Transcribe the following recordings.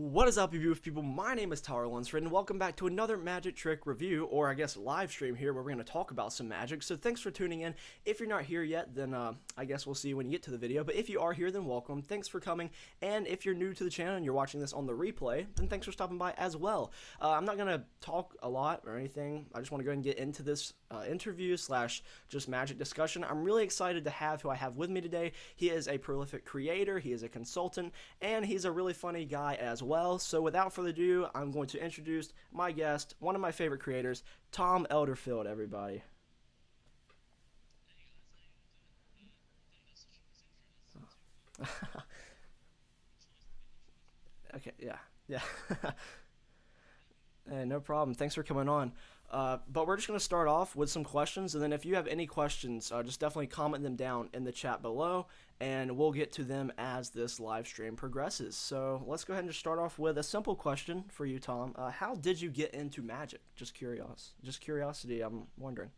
What is up, you beautiful people? My name is Tyler Lunsford, and welcome back to another magic trick review, or I guess live stream here, where we're going to talk about some magic. So thanks for tuning in. If you're not here yet, then I guess we'll see you when you get to the video. But if you are here, then welcome. Thanks for coming. And if you're new to the channel and you're watching this on the replay, then thanks for stopping by as well. I'm not going to talk a lot or anything. I just want to go ahead and get into this interview slash just magic discussion. I'm really excited to have who I have with me today. He is a prolific creator, he is a consultant, and he's a really funny guy as well. So without further ado, I'm going to introduce my guest, one of my favorite creators, Tom Elderfield, everybody. Okay, yeah, yeah. Hey, no problem. Thanks for coming on. But we're just going to start off with some questions, and then if you have any questions, just definitely comment them down in the chat below, and we'll get to them as this live stream progresses. So let's go ahead and just start off with a simple question for you, Tom. How did you get into magic? Just curiosity. I'm wondering.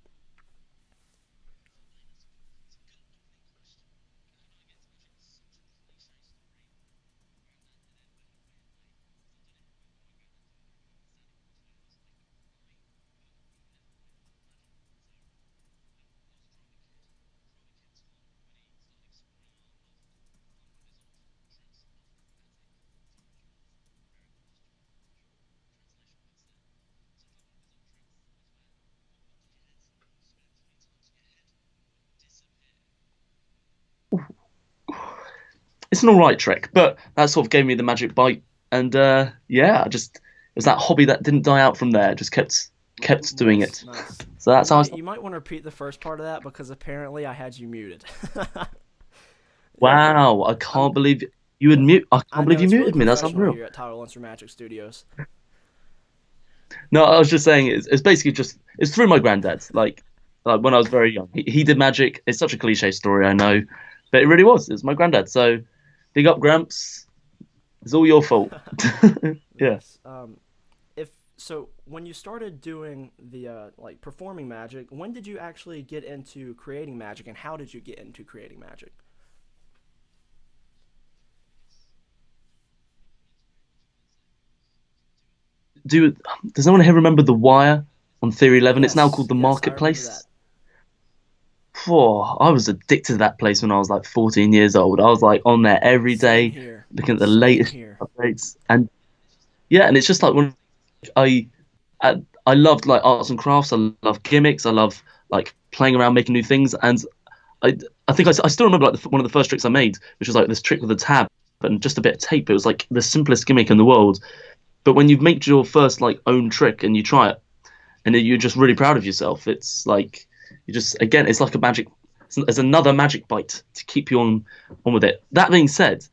It's an all right trick, but that sort of gave me the magic bite, and yeah, I just it was that hobby that didn't die out from there. Just kept doing Nice, it. nice. So You that's how I might started. you might want to repeat the first part of that because apparently I had you muted. Yeah, Wow, I I'm. can't believe you would mute. I I can't believe know you it's really muted me. That's professional unreal. here at Tyler Lunsford Magic Studios. No, I was just saying it's basically just it's through my granddad. Like when I was very young, he did magic. It's such a cliche story, I know, but it really was. It's my granddad. So big up, Gramps. It's all your fault. Yeah. Nice. If so, when you started doing the like performing magic, when did you actually get into creating magic, and how did you get into creating magic? Do does anyone here remember the Wire on Theory 11? It's now Yes, called the yes, I remember that. Marketplace. I was addicted to that place when I was like 14 years old. I was like on there every Same day, here. looking at the Same latest here. updates. And yeah, and it's just like when I, I, I loved like arts and crafts. I love gimmicks. I love like playing around, making new things. And I, I think I still remember like one of the first tricks I made, which was like this trick with a tab and just a bit of tape. It was like the simplest gimmick in the world. But when you've made your first like own trick and you try it, and you're just really proud of yourself. It's like you just again, it's like a magic. It's another magic bite to keep you on with it. That being said,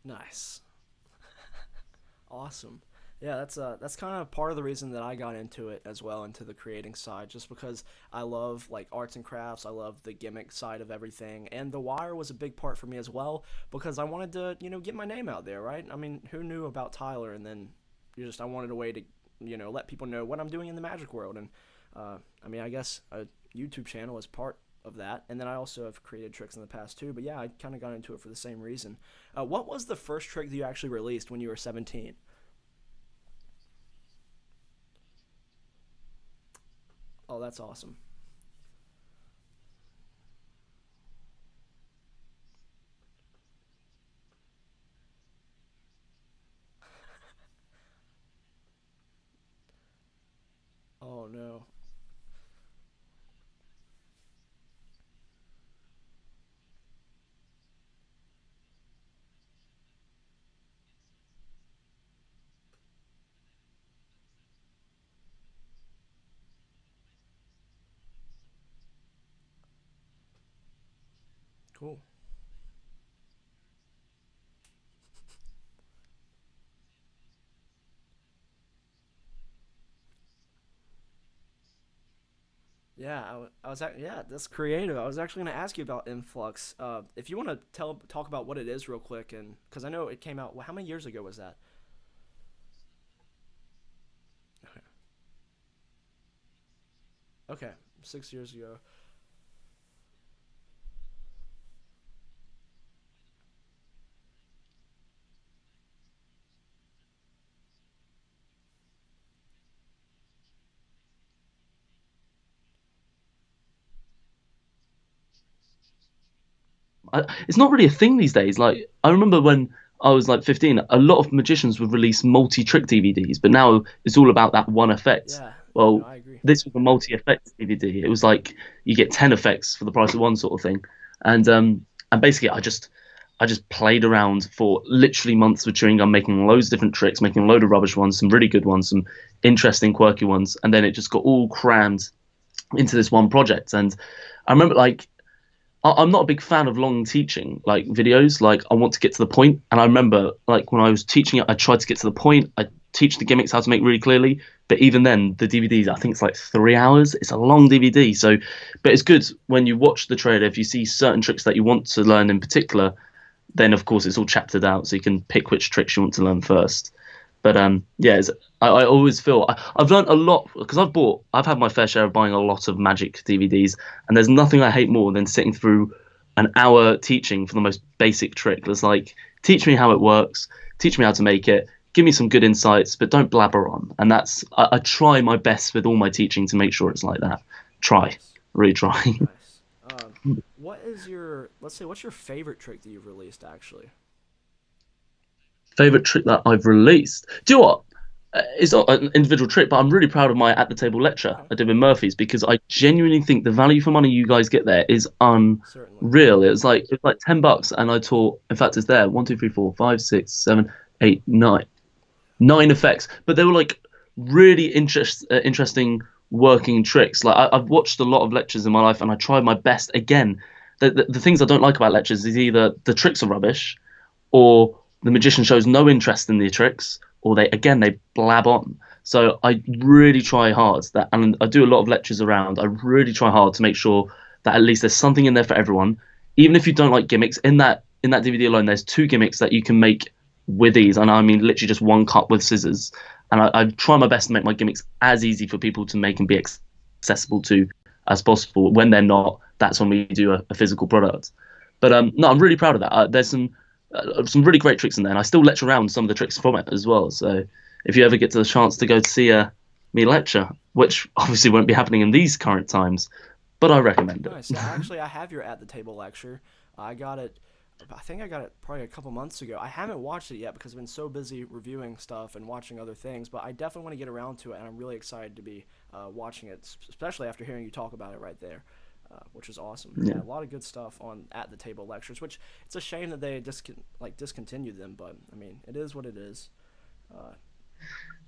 Nice. Awesome. Yeah, that's kind of part of the reason that I got into it as well, into the creating side, just because I love like arts and crafts. I love the gimmick side of everything, and the wire was a big part for me as well because I wanted to, get my name out there, right? I mean, who knew about Tyler? And then I wanted a way to, let people know what I'm doing in the magic world. And I mean, I guess a YouTube channel is part of that, and then I also have created tricks in the past too. But yeah, I kind of got into it for the same reason. What was the first trick that you actually released when you were 17? Oh, that's awesome. Oh no. Cool. Yeah, yeah, that's creative. I was actually going to ask you about Influx. If you want to talk about what it is real quick, and because I know it came out. Well, how many years ago was that? Okay, 6 years ago. It's not really a thing these days. Like I remember when I was like 15, a lot of magicians would release multi-trick DVDs, but now it's all about that one effect. Yeah, no, Well, I agree. this was a multi-effect DVD. It was like you get 10 effects for the price of one sort of thing, and basically I just played around for literally months with chewing gum, making loads of different tricks, making a load of rubbish ones, some really good ones, some interesting, quirky ones, and then it just got all crammed into this one project. And I remember like I'm not a big fan of long teaching like videos. Like I want to get to the point, and I remember like when I was teaching it, I tried to get to the point. I teach the gimmicks how to make really clearly, but even then, the DVDs I think it's like 3 hours. It's a long DVD, so but it's good when you watch the trailer. If you see certain tricks that you want to learn in particular, then of course it's all chaptered out, so you can pick which tricks you want to learn first. But yeah, I always feel I've learned a lot because I've had my fair share of buying a lot of Magic DVDs, and there's nothing I hate more than sitting through an hour teaching for the most basic trick. It's like teach me how it works, teach me how to make it, give me some good insights, but don't blabber on. And I try my best with all my teaching to make sure it's like that. Try, Nice, really try. nice. What is your let's say what's your favorite trick that you've released actually? Favorite trick that I've released. Do you know what? It's not an individual trick, but I'm really proud of my at the table lecture Okay, I did with Murphy's because I genuinely think the value for money you guys get there is certainly. unreal. It was like $10, and I taught. In fact, it's there 9 effects, but they were like really interesting working tricks. Like I've watched a lot of lectures in my life, and I tried my best. Again, the things I don't like about lectures is either the tricks are rubbish or the magician shows no interest in the tricks, or they blab on. So I really try hard that, and I do a lot of lectures around. I really try hard to make sure that at least there's something in there for everyone, even if you don't like gimmicks. In that DVD alone, there's two gimmicks that you can make with ease, and I mean literally just one cut with scissors. And I try my best to make my gimmicks as easy for people to make and be accessible to as possible. When they're not, that's when we do a physical product. But no, I'm really proud of that. There's some really great tricks in there, and I still lecture around some of the tricks from it as well. So if you ever get to the chance to go to see me lecture, which obviously won't be happening in these current times, but I recommend it. Nice. Yeah, actually, I have your at the table lecture. I got it. I think I got it probably a couple months ago. I haven't watched it yet because I've been so busy reviewing stuff and watching other things. But I definitely want to get around to it, and I'm really excited to be watching it, especially after hearing you talk about it right there, which is awesome. Yeah, Yeah, a lot of good stuff on at the table lectures. Which it's a shame that they discontinued them, but I mean, it is what it is. Uh,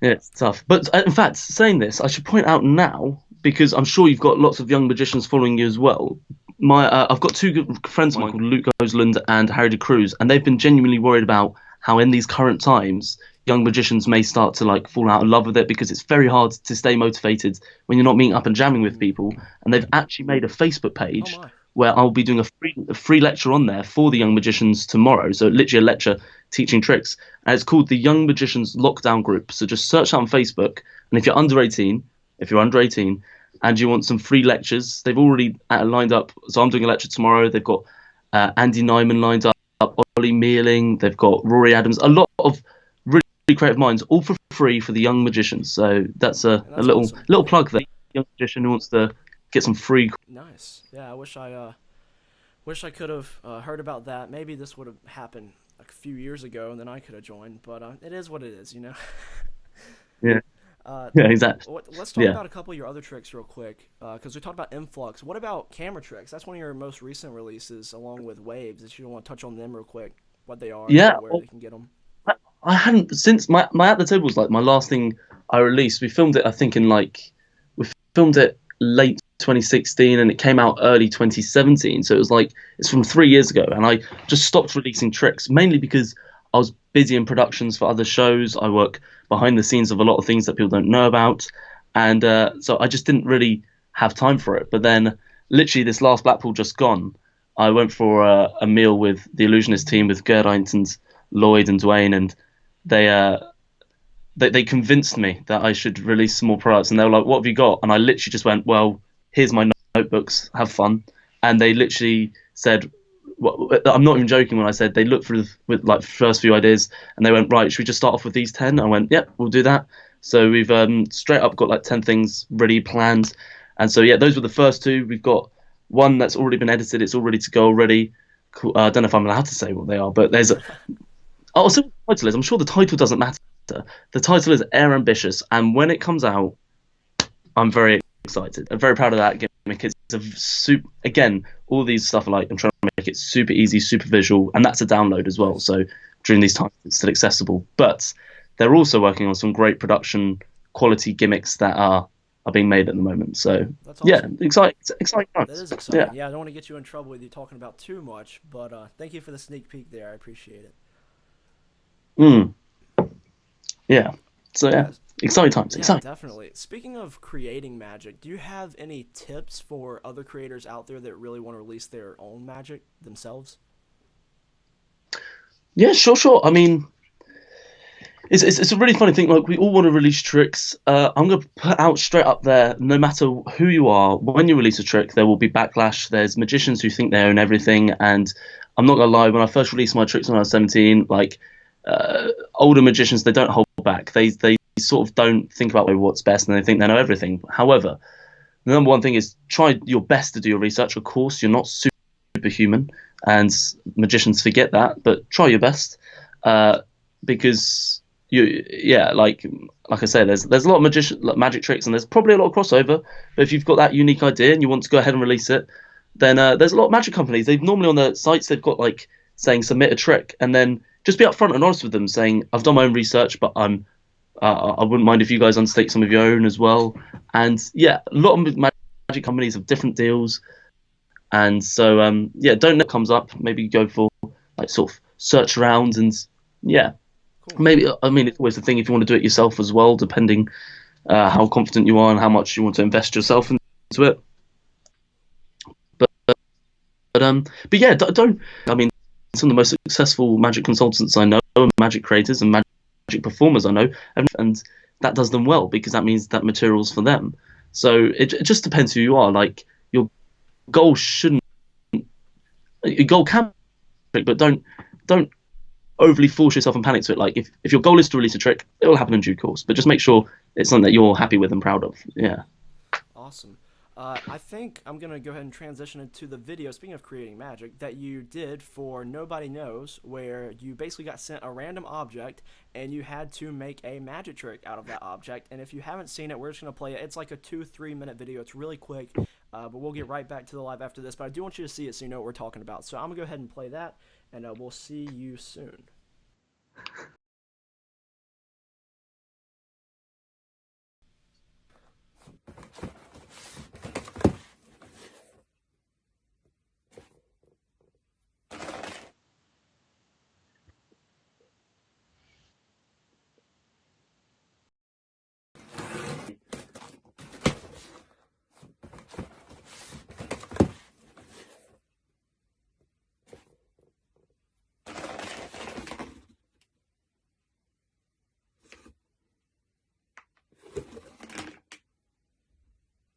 yeah, it's tough. But in fact, saying this, I should point out now because I'm sure you've got lots of young magicians following you as well. I've got two good friends of mine called Luke Osland and Harry de Cruz, and they've been genuinely worried about how in these current times young magicians may start to like fall out of love with it because it's very hard to stay motivated when you're not meeting up and jamming with mm, people. And they've actually made a Facebook oh page my, where I'll be doing a free lecture on there for the young magicians tomorrow. So literally a lecture teaching tricks, and it's called the Young Magicians Lockdown Group. So just search that on Facebook, and if you're under 18, and you want some free lectures, they've already lined up. So I'm doing a lecture tomorrow. They've got Andy Nyman lined up, Ollie Mealing. They've got Rory Adams. A lot of really creative minds, all for free for the young magicians. So that's and a that's little awesome. little plug there. Young magician who wants to get some free. Nice. Yeah, I wish I could have heard about that. Maybe this would have happened a few years ago, and then I could have joined. But it is what it is, you know. Yeah, uh, yeah, exactly. let's talk Yeah. about a couple of your other tricks real quick, because we talked about influx. What about camera tricks? That's one of your most recent releases, along with waves. If you want to touch on them real quick, what they are, Yeah, where they can get them. I hadn't since my at the table was like my last thing I released. We filmed it, I think, we filmed it late 2016, and it came out early 2017. So it was like it's from 3 years ago, and I just stopped releasing tricks mainly because I was busy in productions for other shows. I work behind the scenes of a lot of things that people don't know about, and so I just didn't really have time for it. But then, literally, this last Blackpool just gone, I went for a meal with the Illusionist team with Gerdine and Lloyd and Dwayne, and they convinced me that I should release some more products. And they were like, "What have you got?" And I literally just went, "Well, here's my notebooks. Have fun." And they literally said, well, I'm not even joking when I said they looked through with like first few ideas and they went, right, should we just start off with these 10? I went, yep, we'll do that. So we've straight up got like 10 things ready planned. And so, yeah, those were the first two. We've got one that's already been edited. It's all ready to go already. Cool. I don't know if I'm allowed to say what they are, but there's a... Also, the title is, I'm sure the title doesn't matter. The title is Air Ambitious. And when it comes out, I'm very excited. I'm very proud of that gimmick. It's a super, again, all these stuff are like, I'm trying to make it super easy, super visual, and that's a download as well. So during these times, it's still accessible. But they're also working on some great production quality gimmicks that are being made at the moment. So That's awesome. yeah, exciting times. That is exciting. Yeah. Yeah, I don't want to get you in trouble with you talking about too much, but thank you for the sneak peek there. I appreciate it. Mm. Yeah. So yeah, Yes. exciting times. Yeah, Exciting. definitely. Speaking of creating magic, do you have any tips for other creators out there that really want to release their own magic themselves? Yeah, sure. I mean, it's a really funny thing. Like we all want to release tricks. I'm gonna put out straight up there. No matter who you are, when you release a trick, there will be backlash. There's magicians who think they own everything, and I'm not gonna lie. When I first released my tricks when I was 17, like older magicians, they don't hold back. They sort of don't think about what's best, and they think they know everything. However, the number one thing is try your best to do your research. Of course, you're not superhuman, and magicians forget that. But try your best, because yeah, like I say, there's a lot of magic tricks, and there's probably a lot of crossover. But if you've got that unique idea and you want to go ahead and release it, then there's a lot of magic companies. They've normally on their sites they've got like saying submit a trick, and then just be upfront and honest with them, saying I've done my own research, but I wouldn't mind if you guys undertake some of your own as well. And yeah, a lot of magic companies have different deals, and so yeah, don't know what comes up. Maybe go for like sort of search around, and yeah, Cool. maybe I mean it's always the thing if you want to do it yourself as well, depending how confident you are and how much you want to invest yourself into it. But yeah, don't. I mean, some of the most successful magic consultants I know, and magic creators and magic performers I know, and that does them well because that means that material's for them. So it just depends who you are. Like your goal shouldn't, your goal can, be, but don't overly force yourself and panic to it. Like if your goal is to release a trick, it will happen in due course. But just make sure it's something that you're happy with and proud of. Yeah. Awesome. I think I'm going to go ahead and transition into the video, speaking of creating magic, that you did for Nobody Knows, where you basically got sent a random object and you had to make a magic trick out of that object. And if you haven't seen it, we're just going to play it. It's like a 2-3 minute video. It's really quick, but we'll get right back to the live after this. But I do want you to see it so you know what we're talking about. So I'm going to go ahead and play that, and we'll see you soon.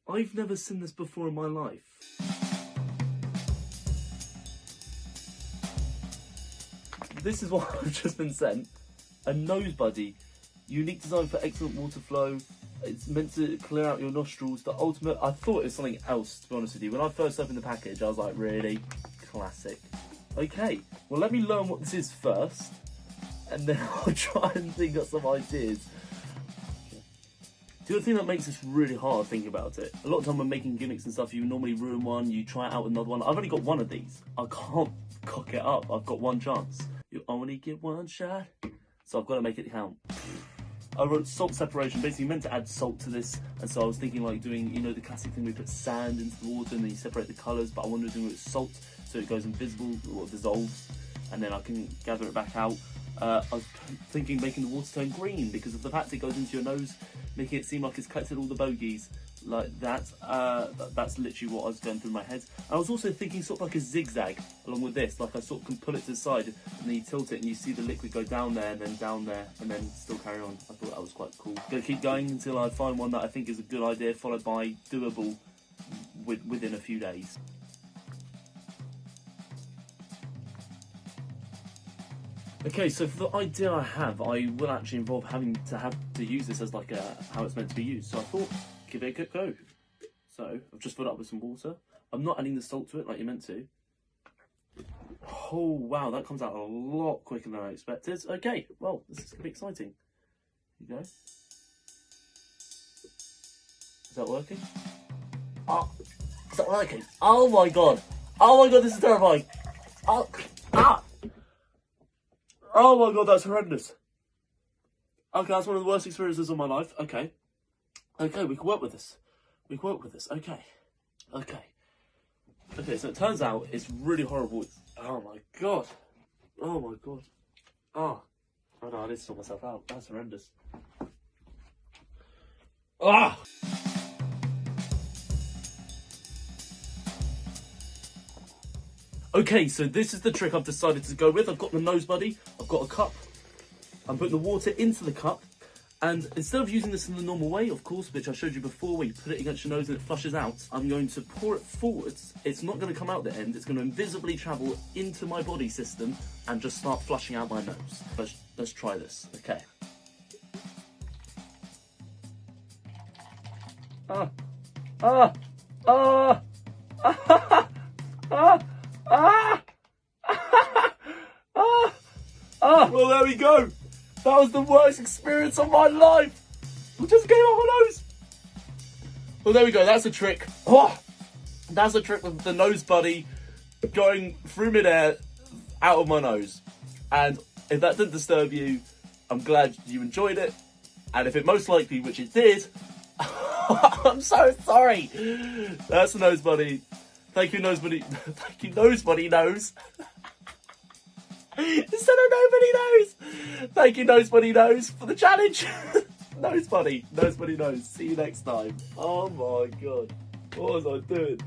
I've never seen this before in my life. This is what I've just been sent. A nose buddy. Unique design for excellent water flow. It's meant to clear out your nostrils. The ultimate... I thought it was something else, to be honest with you. When I first opened the package, I was like, really? Classic. Okay, well let me learn what this is first. And then I'll try and think of some ideas. The other thing that makes this really hard thinking about it, a lot of time when making gimmicks and stuff, you normally ruin one, you try it out with another one. I've only got one of these. I can't cock it up. I've got one chance. You only get one shot. So I've got to make it count. I wrote salt separation, basically meant to add salt to this, and so I was thinking like doing, you know, the classic thing we put sand into the water and then you separate the colours, but I wanted to do it with salt so it goes invisible or dissolves, and then I can gather it back out. I was thinking making the water turn green because of the fact it goes into your nose, making it seem like it's collected all the bogeys. like that. That's literally what I was going through my head. I was also thinking sort of like a zigzag along with this, like I sort of can pull it to the side and then you tilt it and you see the liquid go down there and then down there and then still carry on. I thought that was quite cool. Gonna keep going until I find one that I think is a good idea, followed by doable within a few days. Okay, so for the idea I have, I will actually involve having to use this as like how it's meant to be used. So I thought, give it a good go. So I've just filled it up with some water. I'm not adding the salt to it like you're meant to. Oh wow, that comes out a lot quicker than I expected. Okay, well, this is gonna be exciting. Here you go. Is that working? Oh, is that working? Oh my god! Oh my god, this is terrifying! Oh, ah! Oh my god, that's horrendous. Okay, that's one of the worst experiences of my life. Okay. Okay, we can work with this. We can work with this. Okay. Okay. Okay, so it turns out it's really horrible. Oh my god. Oh my god. Oh. Oh no, I need to sort myself out. That's horrendous. Ah! Okay, so this is the trick I've decided to go with. I've got the nose buddy, I've got a cup. I'm putting the water into the cup, and instead of using this in the normal way, of course, which I showed you before, where you put it against your nose and it flushes out, I'm going to pour it forwards. It's not going to come out the end, it's going to invisibly travel into my body system and just start flushing out my nose. Let's try this, okay. Ah, ah, ah, ah, ah. Ah! Ah! Well, there we go. That was the worst experience of my life. It just came out my nose. Well, there we go. That's a trick. Oh, that's a trick with the nose buddy going through midair out of my nose. And if that didn't disturb you, I'm glad you enjoyed it. And if it most likely, which it did, I'm so sorry. That's the nose buddy. Thank you, nose buddy. Thank you, nose buddy knows. Instead of nobody knows. Thank you, nose buddy knows, for the challenge. Nose buddy knows. See you next time. Oh my god, what was I doing?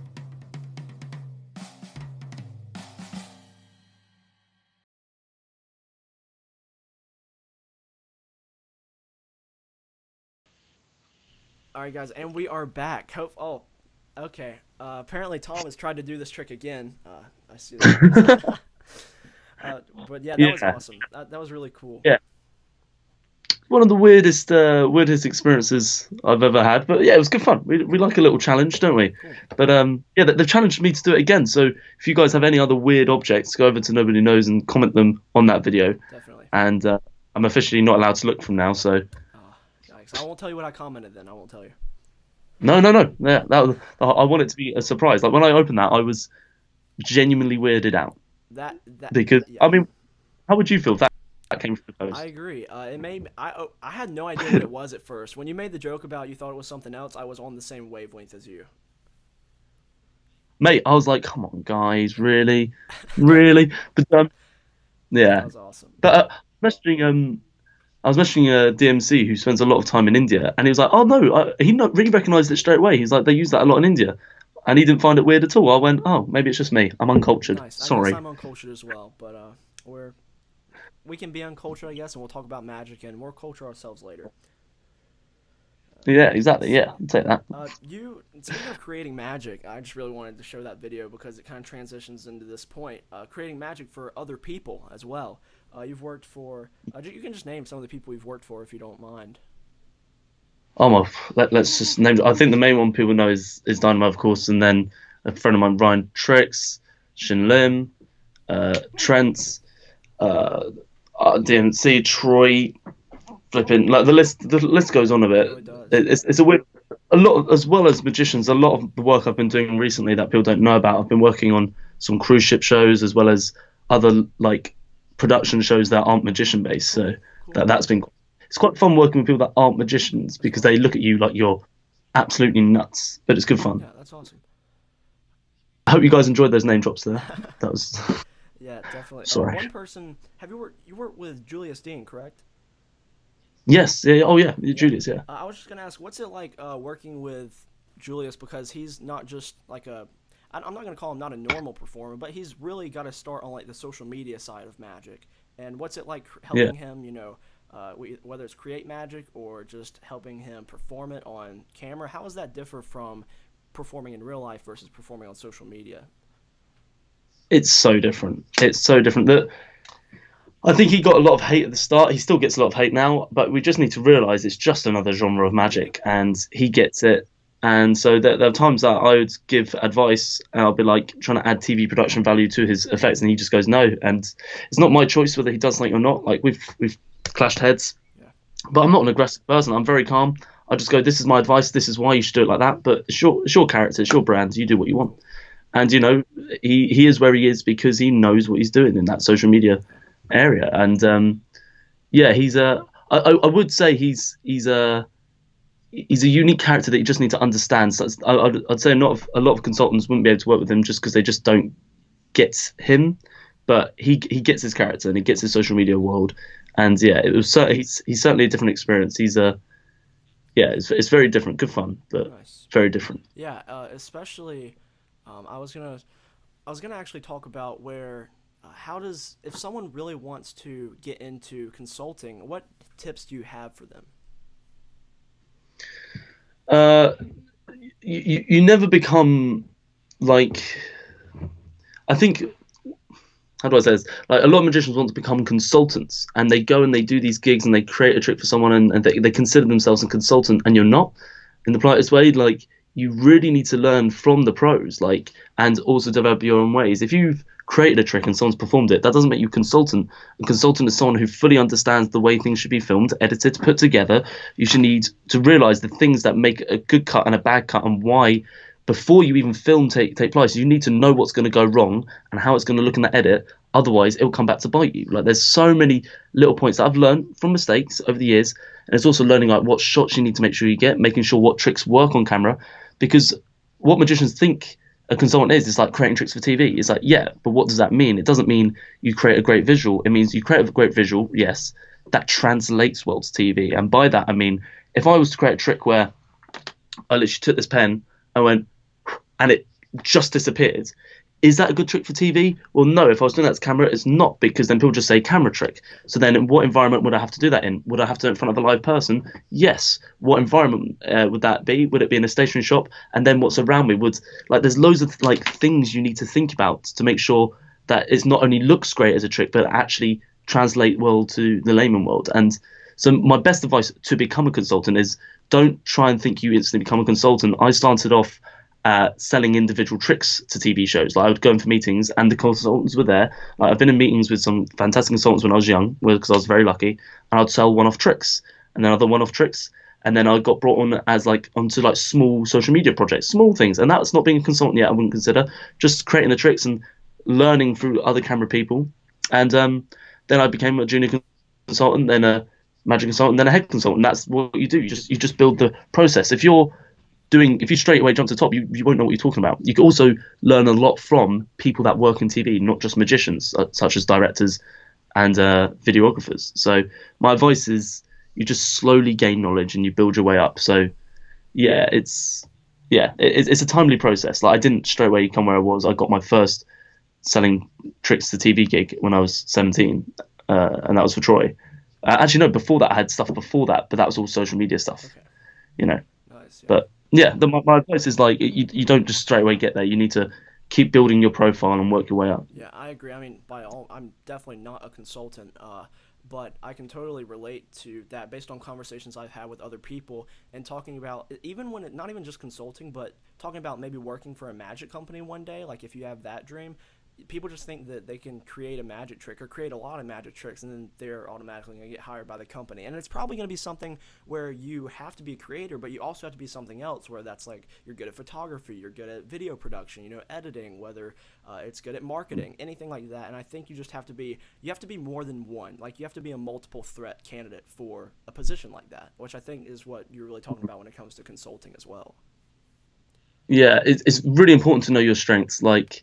Alright guys, and we are back. Okay. Apparently Tom has tried to do this trick again. I see that. But yeah, that was awesome. That was really cool. Yeah. One of the weirdest experiences I've ever had. But yeah, it was good fun. We like a little challenge, don't we? Cool. But yeah, they've challenged me to do it again. So if you guys have any other weird objects, go over to Nobody Knows and comment them on that video. Definitely. And I'm officially not allowed to look from now, so... I won't tell you what I commented then. I won't tell you. No. Yeah, I want it to be a surprise. Like when I opened that, I was genuinely weirded out. Because yeah. I mean, how would you feel if that came from the post? I agree. I had no idea what it was at first. When you made the joke about you thought it was something else, I was on the same wavelength as you. Mate, I was like, come on, guys, really? But yeah. That was awesome. But I was mentioning DMC, who spends a lot of time in India, and he was like, "Oh no," he really recognised it straight away. He's like, "They use that a lot in India," and he didn't find it weird at all. I went, "Oh, maybe it's just me. I'm uncultured. Nice. Sorry." I guess I'm uncultured as well, but we can be uncultured, I guess, and we'll talk about magic and more culture ourselves later. Yeah, exactly. Yeah, I'd say that. Speaking of creating magic, I just really wanted to show that video because it kind of transitions into this point. Creating magic for other people as well. You've worked for... you can just name some of the people you've worked for if you don't mind. Oh, let's just name... I think the main one people know is Dynamo, of course, and then a friend of mine, Ryan Trix, Shin Lim, Trent, DMC, Troy, flipping... Like, the list goes on a bit. It really does. It's a weird... A lot, as well as magicians, a lot of the work I've been doing recently that people don't know about, I've been working on some cruise ship shows as well as other, like, production shows that aren't magician based, so that's been... It's quite fun working with people that aren't magicians because they look at you like you're absolutely nuts, but it's good fun. Yeah, that's awesome. I hope you guys enjoyed those name drops there. That was... Yeah, definitely. Sorry. One person... You worked with Julius Dean, correct? Yes. Yeah. Oh, yeah. Julius, yeah. I was just going to ask, what's it like working with Julius because he's not just like a. I'm not gonna call him not a normal performer, but he's really got to start on like the social media side of magic. And what's it like Yeah. helping him? Whether it's create magic or just helping him perform it on camera. How does that differ from performing in real life versus performing on social media? It's so different. It's so different that I think he got a lot of hate at the start. He still gets a lot of hate now, but we just need to realize it's just another genre of Yeah, magic, and he gets it. And so there are times that I would give advice, and I'll be like trying to add TV production value to his effects, and he just goes no. And it's not my choice whether he does something or not. Like we've clashed heads, yeah, but I'm not an aggressive person. I'm very calm. I just go, this is my advice. This is why you should do it like that. But it's your character, it's your brand. You do what you want. And he is where he is because he knows what he's doing in that social media area. And yeah, I would say he's a unique character that you just need to understand. So I'd say a lot of consultants wouldn't be able to work with him just because they just don't get him. But he gets his character and he gets his social media world. And yeah, it was he's certainly a different experience. He's a yeah, it's very different. Good fun, but nice. very different. Yeah, especially I was gonna actually talk about where how does if someone really wants to get into consulting, what tips do you have for them? Uh, you never become like I think how do I say this? Like a lot of magicians want to become consultants, and they go and they do these gigs and they create a trick for someone, and they consider themselves a consultant, and you're not. In the politest way, like you really need to learn from the pros, like and also develop your own ways. If you've created a trick and someone's performed it, that doesn't make you consultant. A consultant is someone who fully understands the way things should be filmed, edited, put together. You should need to realize the things that make a good cut and a bad cut and why before you even film take place. You need to know what's going to go wrong and how it's going to look in the edit. Otherwise, it'll come back to bite you. Like there's so many little points that I've learned from mistakes over the years, and it's also learning like what shots you need to make sure you get, making sure what tricks work on camera, because what magicians think a consultant is like creating tricks for TV. It's like yeah, but what does that mean? It doesn't mean you create a great visual. It means you create a great visual. Yes, that translates well to TV, and by that I mean if I was to create a trick where I literally took this pen, I went and it just disappeared. Is that a good trick for TV? Well, no. If I was doing that to camera, it's not because then people just say camera trick. So then, in what environment would I have to do that in? Would I have to do it in front of a live person? Yes. What environment would that be? Would it be in a stationary shop? And then what's around me? There's loads of like things you need to think about to make sure that it not only looks great as a trick, but actually translate well to the layman world. And so my best advice to become a consultant is don't try and think you instantly become a consultant. I started off selling individual tricks to TV shows. Like I would go in for meetings, and the consultants were there. Like, I've been in meetings with some fantastic consultants when I was young, because I was very lucky, and I'd sell one-off tricks, and then other one-off tricks, and then I got brought on as like onto like small social media projects, small things, and that's not being a consultant yet. I wouldn't consider just creating the tricks and learning through other camera people, and then I became a junior consultant, then a magic consultant, then a head consultant. That's what you do. You just build the process. If you straight away jump to the top, you won't know what you're talking about. You can also learn a lot from people that work in TV, not just magicians, such as directors and videographers. So my advice is you just slowly gain knowledge and you build your way up. So yeah, it's a timely process. Like I didn't straight away come where I was. I got my first selling tricks to TV gig when I was 17, and that was for Troy. Actually, no, before that I had stuff before that, but that was all social media stuff, Okay, you know. nice. Yeah. But yeah, my advice is like you don't just straight away get there. You need to keep building your profile and work your way up. Yeah, I agree. I mean, I'm definitely not a consultant, but I can totally relate to that based on conversations I've had with other people and talking about even when not even just consulting, but talking about maybe working for a magic company one day. Like if you have that dream, people just think that they can create a magic trick or create a lot of magic tricks and then they're automatically going to get hired by the company. And it's probably going to be something where you have to be a creator, but you also have to be something else where that's like you're good at photography, you're good at video production, editing, whether it's good at marketing, anything like that. And I think you have to be more than one. Like you have to be a multiple threat candidate for a position like that, which I think is what you're really talking about when it comes to consulting as well. Yeah, it's really important to know your strengths. Like,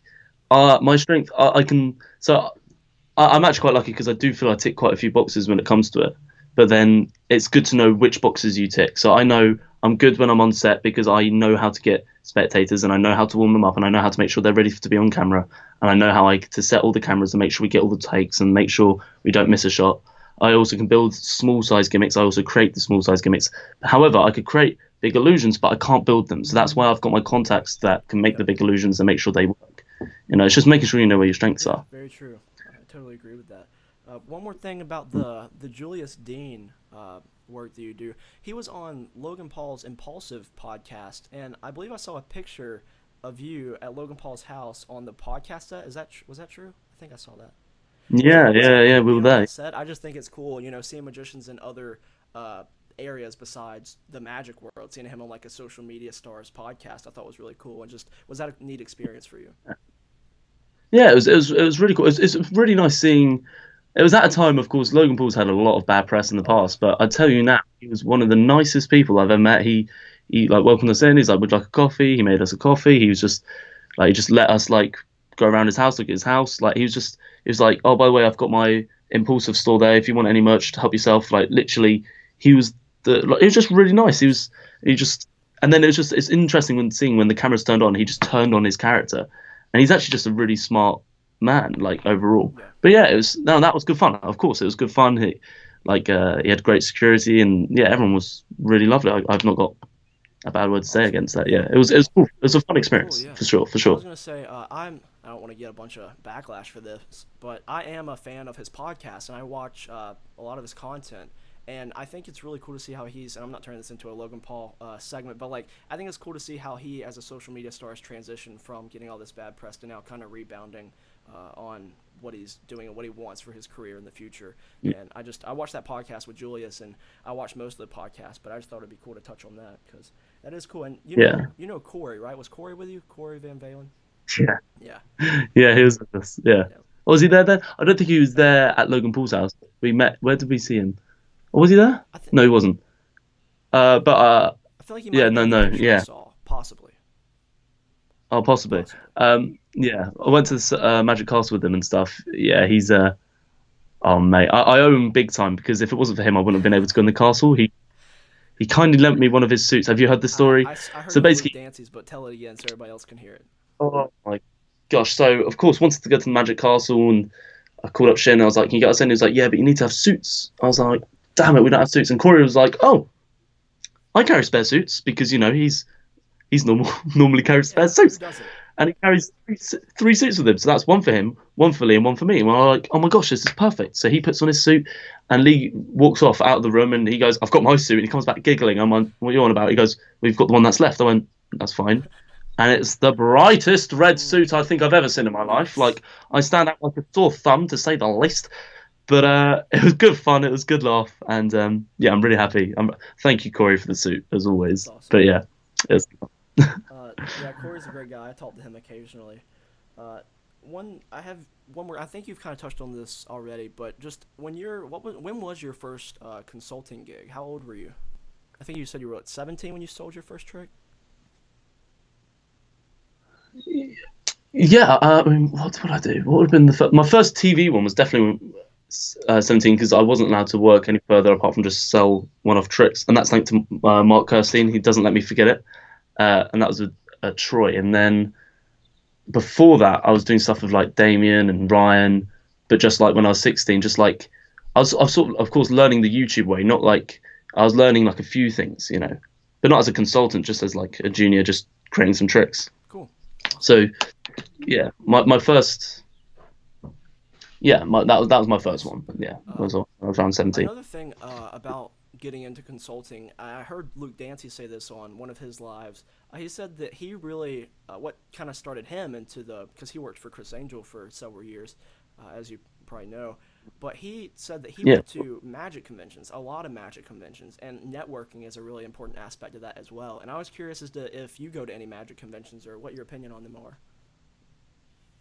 my strength, I can. So I'm actually quite lucky because I do feel I tick quite a few boxes when it comes to it. But then it's good to know which boxes you tick. So I know I'm good when I'm on set because I know how to get spectators and I know how to warm them up and I know how to make sure they're ready to be on camera and I know how to set all the cameras and make sure we get all the takes and make sure we don't miss a shot. I also can build small size gimmicks. I also create the small size gimmicks. However, I could create big illusions, but I can't build them. So that's why I've got my contacts that can make the big illusions and make sure they work. It's just making sure you know where your strengths Yeah, are. very true. I totally agree with that. One more thing about the Julius Dean work that you do. He was on Logan Paul's Impulsive podcast, and I believe I saw a picture of you at Logan Paul's house on the podcast set. Was that true? I think I saw that. Yeah, Was it yeah, yeah. cool We were being on there. that set? I just think it's cool, seeing magicians in other areas besides the magic world. Seeing him on like a social media stars podcast, I thought was really cool. And just was that a neat experience for you? Yeah, it was really cool. It's really nice seeing. It was at a time, of course, Logan Paul's had a lot of bad press in the Oh yeah, past, but I tell you now, he was one of the nicest people I've ever met. He like welcomed us in. He's like, "Would you like a coffee?" He made us a coffee. He was just like, he just let us like go around his house, look at his house. Like he was like, "Oh, by the way, I've got my impulsive store there. If you want any merch to help yourself." Like literally, he was it was just really nice. nice. He just, and then it's interesting when seeing when the cameras turned on, he just turned on his character, and he's actually just a really smart man, like overall. Yeah. But yeah, it was no, that was good fun. Of course, it was good fun. He had great security, and yeah, everyone was really lovely. I've not got a bad word to say Awesome. against that. Yeah, it was cool. It was a fun Cool. experience Yeah. for sure, for I sure. was gonna say I don't want to get a bunch of backlash for this, but I am a fan of his podcast and I watch a lot of his content. And I think it's really cool to see how he's. And I'm not turning this into a Logan Paul segment, but like I think it's cool to see how he, as a social media star, has transitioned from getting all this bad press to now kind of rebounding on what he's doing and what he wants for his career in the future. And I watched that podcast with Julius, and I watched most of the podcast, but I just thought it'd be cool to touch on that because that is cool. And Yeah, you know Corey, right? Was Corey with you? Corey Van Valen? yeah, Yeah, yeah. He was with us. Yeah. yeah. Oh, was he there then? I don't think he was No, there at Logan Paul's house. We met. Where did we see him? Oh, was he there? I think No, he wasn't. But I feel like he might yeah, have been no, in the no, picture I yeah. saw, possibly, Oh, possibly. possibly. Yeah, I went to the Magic Castle with him and stuff. Yeah, he's oh mate, I owe him big time because if it wasn't for him, I wouldn't have been able to go in the castle. He kindly lent me one of his suits. Have you heard the story? I heard So it was Luke basically, Dancy's, but tell it again so everybody else can hear it. oh my gosh. So of course, wanted to go to the Magic Castle and I called up Shin. I was like, "Can you get us in?" He was like, "Yeah, but you need to have suits." I was like, "Damn it, we don't have suits." And Corey was like, "Oh, I carry spare suits because he's normally carries spare Yeah, who suits." doesn't? And he carries three suits with him. So that's one for him, one for Lee, and one for me. And we're like, oh my gosh, this is perfect. So he puts on his suit, and Lee walks off out of the room, and he goes, I've got my suit. And he comes back giggling. I'm like, what are you on about? He goes, we've got the one that's left. I went, that's fine. And it's the brightest red suit I think I've ever seen in my life. Nice. Like, I stand out like a sore thumb, to say the least. But it was good fun. It was good laugh. And yeah, I'm really happy. Thank you, Corey, for the suit, as That's always. awesome. But yeah, it's Yeah, Corey's a great guy. I talk to him occasionally. I have one more. I think you've kind of touched on this already, but just when was your first consulting gig? How old were you? I think you said you were 17 when you sold your first trick. Yeah, I mean, what would I do? What would have been my first TV one was definitely 17 because I wasn't allowed to work any further apart from just sell one-off tricks, and that's thanks to Mark Kirstein. He doesn't let me forget it, and that was a Troy. And then before that, I was doing stuff with like Damien and Ryan, but just like when I was 16, just like I was sort of course, learning the YouTube way, not like I was learning like a few things, but not as a consultant, just as like a junior, just creating some tricks. Cool. Awesome. So yeah, my first, yeah, that was my first Nice. one. Yeah, Uh, I was around 17. Another thing about getting into consulting, I heard Luke Dancy say this on one of his lives. He said that he really, what kind of started him into because he worked for Chris Angel for several years, as you probably know, but he said that he Yeah. went to magic conventions, a lot of magic conventions, and networking is a really important aspect of that as well. And I was curious as to if you go to any magic conventions or what your opinion on them are.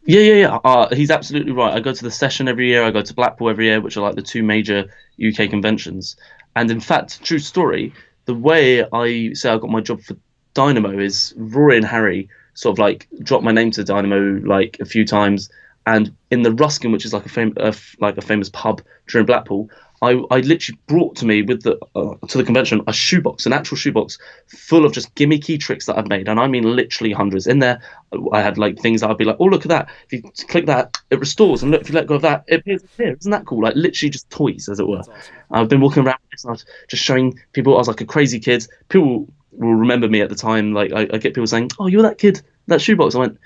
Yeah, yeah, yeah. He's absolutely right. I go to the Session every year. I go to Blackpool every year, which are like the two major UK conventions. And in fact, true story, the way I say I got my job for Dynamo is Rory and Harry sort of like dropped my name to Dynamo like a few times. And in the Ruskin, which is like like a famous pub during Blackpool, I literally brought to me with the to the convention a shoebox, an actual shoebox full of just gimmicky tricks that I've made, and I mean literally hundreds. In there, I had like things that I'd be like, oh look at that! If you click that, it restores, and look if you let go of that, it appears here. Isn't that cool? Like literally just toys, as it were. That's awesome. I've been walking around with this, and I was just showing people. I was like a crazy kid. People will remember me at the time. Like I get people saying, "Oh, you're that kid, that shoebox." I went,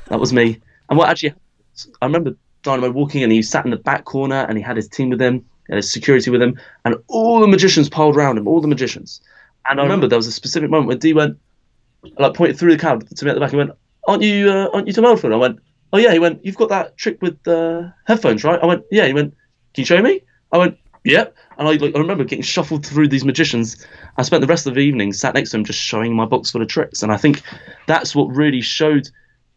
"That was me." And what actually happened, I remember Dynamo walking, and he sat in the back corner, and he had his team with him, and his security with him, and all the magicians piled around him, all the magicians. And I remember there was a specific moment when D went, like pointed through the crowd to me at the back, and went, "Aren't you Tom Elderfield?" I went, "Oh yeah." He went, "You've got that trick with the headphones, right?" I went, "Yeah." He went, "Can you show me?" I went, "Yep." And I remember getting shuffled through these magicians. I spent the rest of the evening sat next to him, just showing my box full of tricks. And I think that's what really showed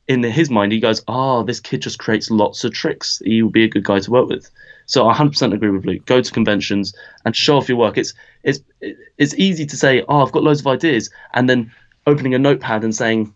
in his mind. He goes, "Oh, this kid just creates lots of tricks. He will be a good guy to work with." So I 100% agree with Luke. Go to conventions and show off your work. It's easy to say, "Oh, I've got loads of ideas," and then opening a notepad and saying,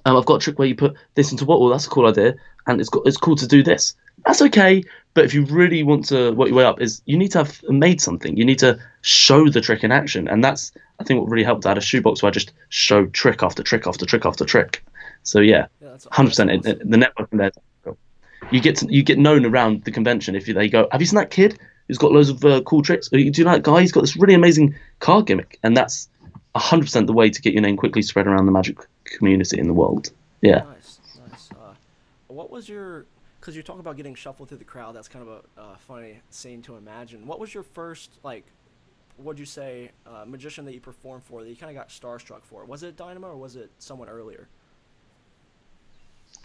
"I've got a trick where you put this into bottle. That's a cool idea, and it's cool to do this." That's okay, but if you really want to work your way up, is you need to have made something. You need to show the trick in action, and that's I think what really helped. I had a shoebox where I just showed trick after trick after trick after trick. So yeah, that's 100%. awesome. The networking there. You get known around the convention if they go, "Have you seen that kid who's got loads of cool tricks? Or, do you know that guy? He's got this really amazing card gimmick," and that's 100% the way to get your name quickly spread around the magic community in the world. Yeah. Nice, nice. What was your? Because you talk about getting shuffled through the crowd. That's kind of a funny scene to imagine. What was your first like? What'd you say? Magician that you performed for that you kind of got starstruck for? Was it Dynamo or was it someone earlier?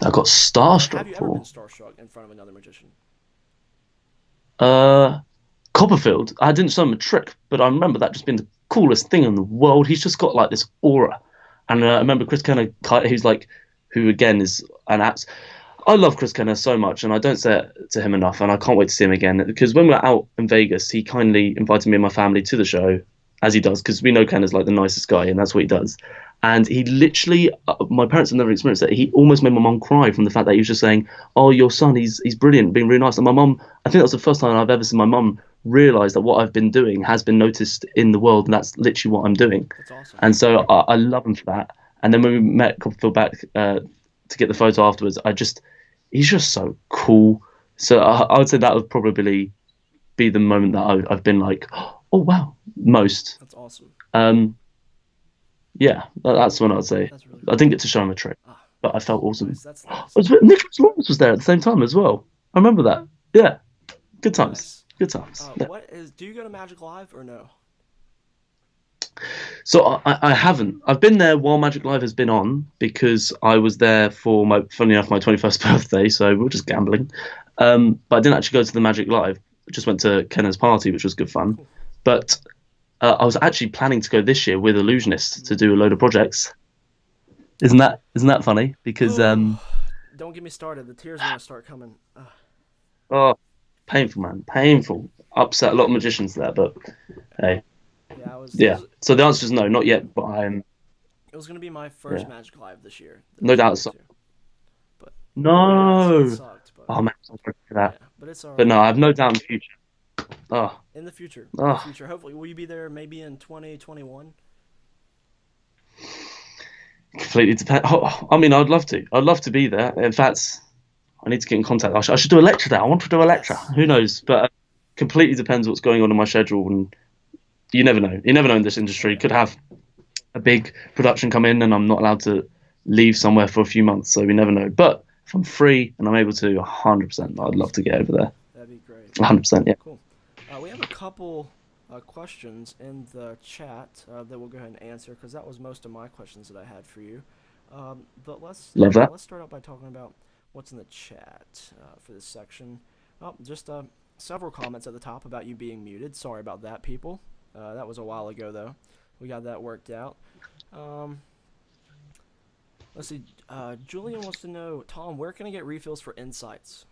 I got Or have starstruck you ever been for. starstruck in front of another magician? Uh, Copperfield. I didn't show him a trick, but I remember that just being the coolest thing in the world. He's just got like this aura, and I remember Chris Kenner, who's like, who again is an abs. I love Chris Kenner so much, and I don't say it to him enough, and I can't wait to see him again. Because when we were out in Vegas, he kindly invited me and my family to the show, as he does, because we know Kenner's like the nicest guy, and that's what he does. And he literally, my parents have never experienced it. He almost made my mum cry from the fact that he was just saying, "Oh, your son, he's brilliant, being really nice." And my mum, I think that's the first time I've ever seen my mum realise that what I've been doing has been noticed in the world, and that's literally what I'm doing. That's awesome. And so I love him for that. And then when we met Copperfield back to get the photo afterwards, he's just so cool. So I would say that would probably be the moment that I've been like, "Oh wow," most. That's awesome. Yeah, that's when I'd say. That's really I cool. didn't get to show him a trick, Ah, but I felt awesome. nice. That's nice. Nicholas Lawrence was there at the same time as well. I remember that. Yeah, good times. Nice. Good times. Yeah. What is? Do you go to Magic Live or no? So I haven't. I've been there while Magic Live has been on because I was there for funny enough, my 21st birthday. So we were just gambling. But I didn't actually go to the Magic Live. I just went to Kenner's party, which was good fun. Cool. But I was actually planning to go this year with Illusionist to do a load of projects. Isn't that funny? Because Don't get me started. The tears are gonna start coming. oh, painful, man, painful. Upset a lot of magicians there, but hey, Yeah, I was. yeah. So the answer is no, not yet. But I'm It was gonna be my first yeah, Magic Live this year. no doubt. So, But yeah, it no. sucked. But Oh man, I'm sorry for that. yeah, but it's But alright. no, I have no doubt in the future. Oh, In the future, in the oh, future. Hopefully, will you be there? Maybe in 2021. completely depend. Oh, I mean, I'd love to. I'd love to be there. In fact, I need to get in contact. I should do a lecture there. I want to do a lecture. Yes. Who knows? But completely depends what's going on in my schedule, and you never know. You never know in this industry. Yeah. Could have a big production come in, and I'm not allowed to leave somewhere for a few months, so we never know. But if I'm free and I'm able to, 100%, I'd love to get over there. That'd be great. 100%, yeah. Cool. We have a couple questions in the chat that we'll go ahead and answer because that was most of my questions that I had for you. But Love that. let's start out by talking about what's in the chat for this section. Oh, just several comments at the top about you being muted. Sorry about that, people. That was a while ago, though. We got that worked out. Let's see. Julian wants to know, Tom, where can I get refills for insights?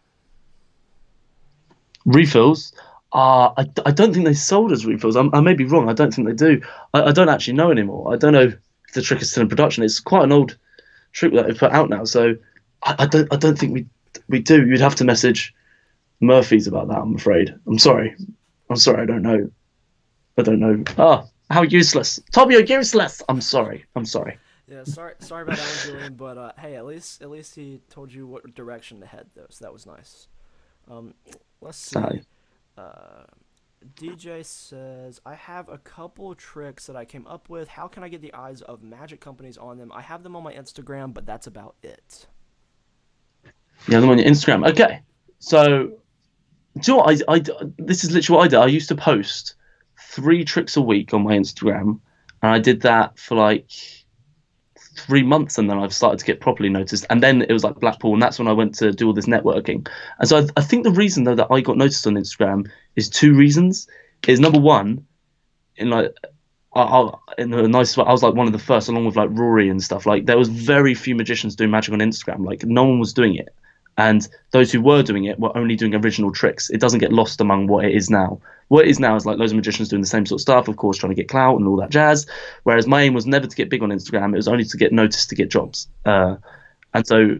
Refills. I don't think they sold as refills. I may be wrong. I don't think they do. I don't actually know anymore. I don't know if the trick is still in production. It's quite an old trick that they've put out now. So I don't think we do. You'd have to message Murphy's about that. I'm afraid. I'm sorry. I'm sorry, I don't know. I don't know. Oh, how useless. Tom, you're useless. I'm sorry. I'm sorry. Yeah, sorry about that one, Julian. But hey, at least he told you what direction to head, though, so that was nice. Um, let's see. Sorry. Uh, DJ says, I have a couple tricks that I came up with. How can I get the eyes of magic companies on them? I have them on my Instagram, but that's about it. Yeah, them on your Instagram. Okay. So, do you know what? This is literally what I did. I used to post 3 tricks a week on my Instagram, and I did that for like 3 months, and then I've started to get properly noticed. And then it was like Blackpool, and that's when I went to do all this networking. And so I think the reason though that I got noticed on Instagram is 2 reasons. Is number one, in like in the nicest way, I was like one of the first, along with like Rory and stuff. Like there was very few magicians doing magic on Instagram. Like no one was doing it, and those who were doing it were only doing original tricks. It doesn't get lost among what it is now. What it is now is like loads of magicians doing the same sort of stuff, of course, trying to get clout and all that jazz. Whereas my aim was never to get big on Instagram. It was only to get noticed to get jobs. And so,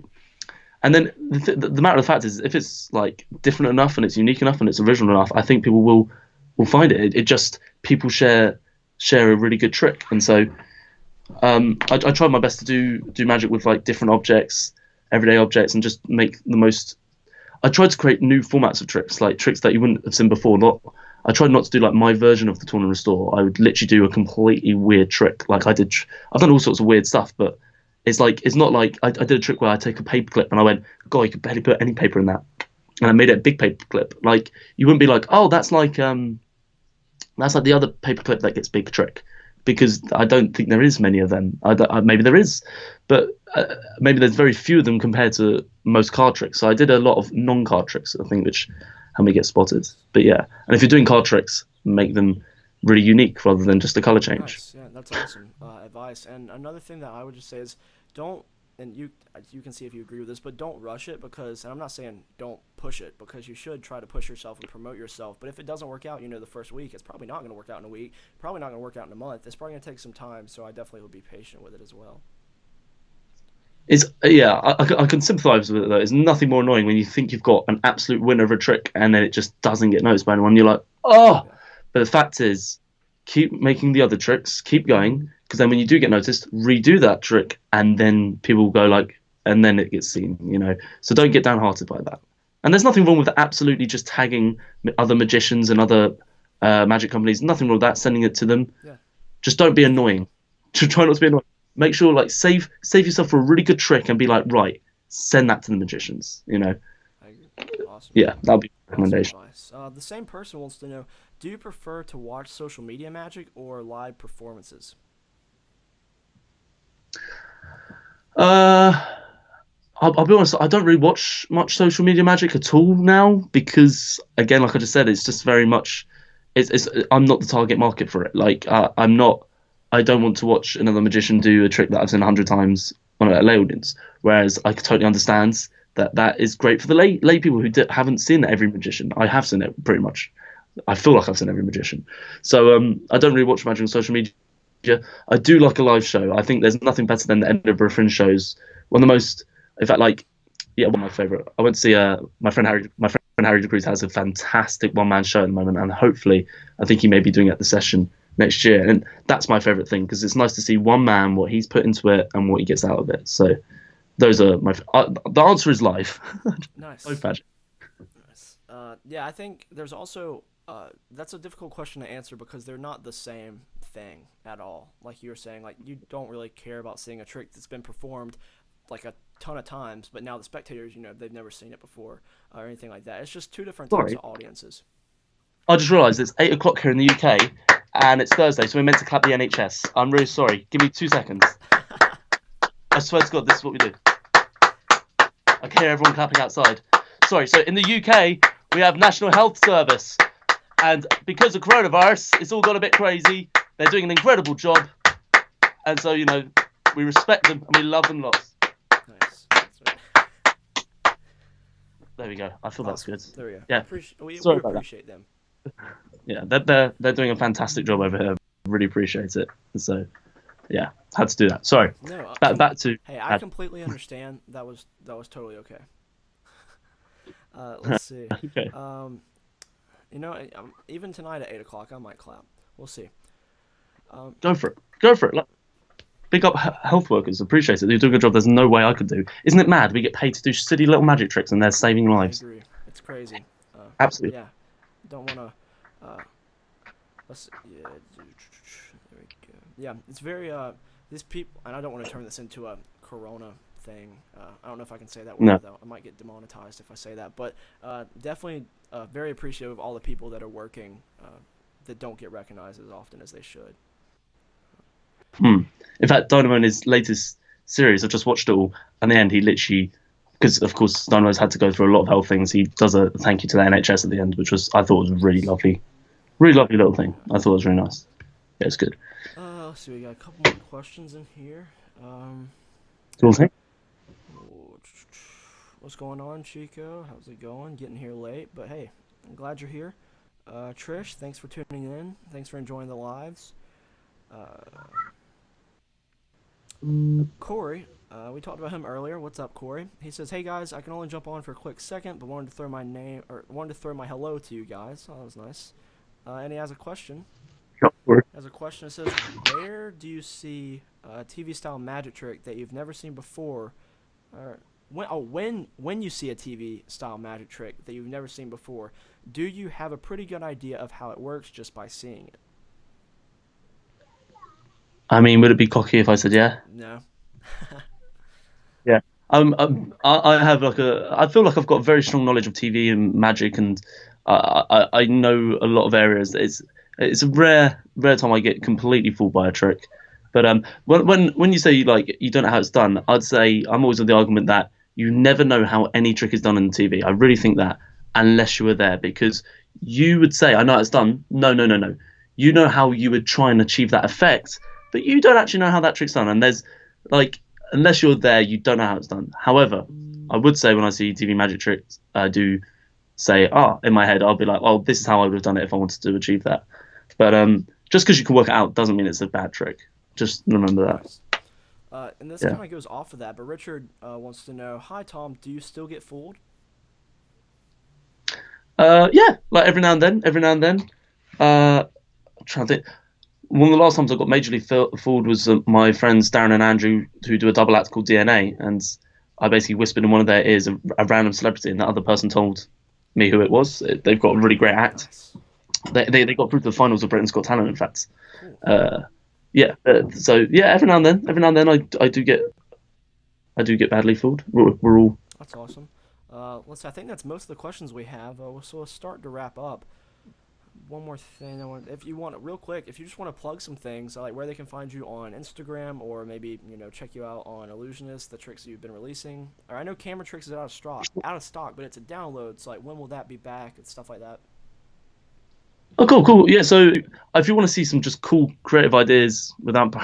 and then the matter of the fact is, if it's like different enough and it's unique enough and it's original enough, I think people will find it. It just people share a really good trick, and so I tried my best to do magic with like different objects, everyday objects, and just make the most. I tried to create new formats of tricks, like tricks that you wouldn't have seen before. I tried not to do like my version of the Torn and Restore. I would literally do a completely weird trick. Like I've done all sorts of weird stuff, but it's not like I did a trick where I take a paper clip and I went, God, you could barely put any paper in that, and I made it a big paper clip. Like you wouldn't be like, oh, that's like the other paperclip that gets big trick, because I don't think there is many of them. Maybe there is, but maybe there's very few of them compared to most card tricks. So I did a lot of non-card tricks, I think, which help me get spotted. But yeah, and if you're doing card tricks, make them really unique rather than just a color change. Nice. Yeah, that's awesome advice. And another thing that I would just say is don't, and you can see if you agree with this, but don't rush it because, and I'm not saying don't push it, because you should try to push yourself and promote yourself. But if it doesn't work out, the first week, it's probably not going to work out in a week, probably not going to work out in a month. It's probably going to take some time. So I definitely would be patient with it as well. It's yeah, I can sympathise with it though. It's nothing more annoying when you think you've got an absolute winner of a trick and then it just doesn't get noticed by anyone. You're like, oh. Yeah. But the fact is, keep making the other tricks, keep going, because then when you do get noticed, redo that trick, and then people will go like, and then it gets seen. So don't get downhearted by that. And there's nothing wrong with absolutely just tagging other magicians and other magic companies. Nothing wrong with that. Sending it to them. Yeah. Just don't be annoying. Try not to be annoying. Make sure like save yourself for a really good trick and be like, right, send that to the magicians. I agree. Awesome. Yeah, that'll be a recommendation. Awesome advice. The same person wants to know, do you prefer to watch social media magic or live performances? I'll be honest, I don't really watch much social media magic at all now because, again, like I just said, it's just very much, I'm not the target market for it. Like, I'm not, I don't want to watch another magician do a trick that I've seen 100 times on a lay audience. Whereas I totally understand that is great for the lay people who haven't seen every magician. I have seen it pretty much. I feel like I've seen every magician. So I don't really watch magic on social media. I do like a live show. I think there's nothing better than the Edinburgh Fringe shows. One of the most, in fact, like, yeah, one of my favourite. I went to see my friend Harry DeCruz has a fantastic one-man show at the moment, and hopefully, I think he may be doing it at the session next year. And that's my favourite thing because it's nice to see one man, what he's put into it and what he gets out of it. So those are my. The answer is live. Nice. Both magic. Nice. Yeah, I think there's also that's a difficult question to answer because they're not the same thing at all. Like you were saying, like you don't really care about seeing a trick that's been performed like a ton of times, but now the spectators, they've never seen it before or anything like that. It's just two different types of audiences. I just realised it's 8 o'clock here in the UK, and it's Thursday, so we're meant to clap the NHS. I'm really sorry. Give me 2 seconds. I swear to God, this is what we do. I can hear everyone clapping outside. Sorry, so in the UK, we have National Health Service. And because of coronavirus, it's all got a bit crazy. They're doing an incredible job. And so, we respect them and we love them lots. Nice. That's right. There we go. I feel that's good. There we go. Yeah. We appreciate them. Yeah, they're doing a fantastic job over here. Really appreciate it. So, yeah, had to do that. Sorry. No, back to. Hey, I completely understand. That was totally okay. Let's see. Okay. You know, even tonight at 8 o'clock, I might clap. We'll see. Go for it. Go for it. Like, big up health workers. Appreciate it. They do a good job. There's no way I could do. Isn't it mad? We get paid to do silly little magic tricks, and they're saving I lives. agree. It's crazy. Absolutely. Yeah. Don't want to. Let's. Yeah. There we go. Yeah. It's very. These people, and I don't want to turn this into a Corona thing. I don't know if I can say that word No. though. I might get demonetized if I say that. But definitely very appreciative of all the people that are working that don't get recognized as often as they should. In fact, Dynamo in his latest series, I just watched it all. And in the end, he literally, because of course Dynamo's had to go through a lot of health things. He does a thank you to the NHS at the end, which I thought was really lovely little thing. I thought it was really nice. Yeah, it's good. Let's see. We got a couple more questions in here. Cool thing. What's going on, Chico? How's it going? Getting here late, but hey, I'm glad you're here. Trish, thanks for tuning in. Thanks for enjoying the lives. Corey, we talked about him earlier. What's up, Corey? He says, "Hey guys, I can only jump on for a quick second, but wanted to throw my hello to you guys." Oh, that was nice. And he has a question. As a question, it says, "Where do you see a TV style magic trick that you've never seen before? When you see a TV style magic trick that you've never seen before, do you have a pretty good idea of how it works just by seeing it?" I mean, would it be cocky if I said yeah? No. Yeah. I have I feel like I've got very strong knowledge of TV and magic, and I know a lot of areas. It's a rare time I get completely fooled by a trick. But when you say like you don't know how it's done, I'd say I'm always of the argument that you never know how any trick is done on TV. I really think that unless you were there, because you would say I know how it's done. No, no, no, no. You know how you would try and achieve that effect, but you don't actually know how that trick's done. And there's like unless you're there, you don't know how it's done. However, I would say when I see TV magic tricks, I do say, in my head, I'll be like, well, this is how I would have done it if I wanted to achieve that. But just because you can work it out doesn't mean it's a bad trick. Just remember that. And this kind of goes off of that, but Richard wants to know, "Hi Tom, do you still get fooled?" Yeah, like every now and then. I'm trying to think. One of the last times I got majorly fooled was my friends Darren and Andrew, who do a double act called DNA, and I basically whispered in one of their ears a random celebrity, and that other person told me who it was. They've got a really great act. Nice. They got through to the finals of Britain's Got Talent, in fact. Cool. So yeah, every now and then I do get badly fooled. We're all. That's awesome. Let's see, I think that's most of the questions we have. So we'll start to wrap up. One more thing if you want, real quick, if you just want to plug some things, like where they can find you on Instagram, or maybe check you out on Illusionist, the tricks that you've been releasing. Or I know Camera Tricks is out of stock, but it's a download. So like, when will that be back and stuff like that? Oh, cool. Yeah, so if you want to see some just cool creative ideas without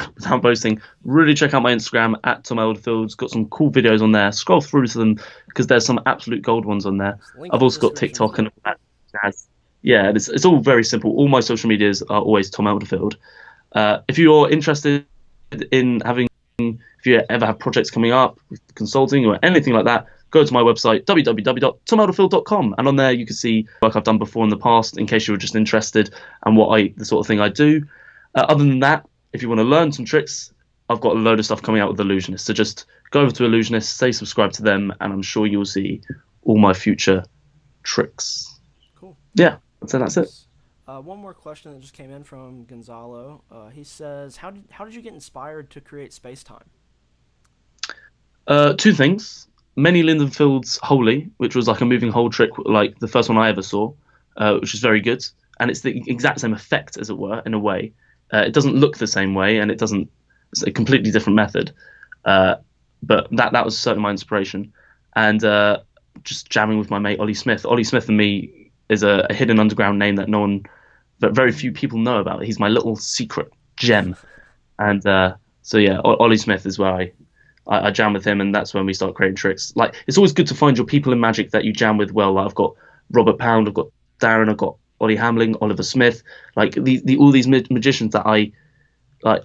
boasting, really check out my Instagram at Tom Elderfield. It's got some cool videos on there. Scroll through to them because there's some absolute gold ones on there. I've also got TikTok and all that jazz. Yeah, it's all very simple. All my social medias are always Tom Elderfield. If you're interested in if you ever have projects coming up, consulting or anything like that, go to my website, www.tomelderfield.com, and on there you can see work I've done before in the past, in case you were just interested, and the sort of thing I do. Other than that, if you want to learn some tricks, I've got a load of stuff coming out with Illusionist. So just go over to Illusionist, say subscribe to them, and I'm sure you'll see all my future tricks. Cool. Yeah, so that's it. One more question that just came in from Gonzalo. He says, how did you get inspired to create Space Time? Two things. Many Lindenfield's Holy, which was like a moving hole trick, like the first one I ever saw, which was very good. And it's the exact same effect, as it were, in a way. It doesn't look the same way, and it's a completely different method. But that was certainly my inspiration. And just jamming with my mate, Ollie Smith. Ollie Smith and me is a hidden underground name that very few people know about. He's my little secret gem. And so yeah, Ollie Smith is where I jam with him, and that's when we start creating tricks. Like, it's always good to find your people in magic that you jam with well. Like, I've got Robert Pound, I've got Darren, I've got Ollie Hamling, Oliver Smith, like all these magicians that I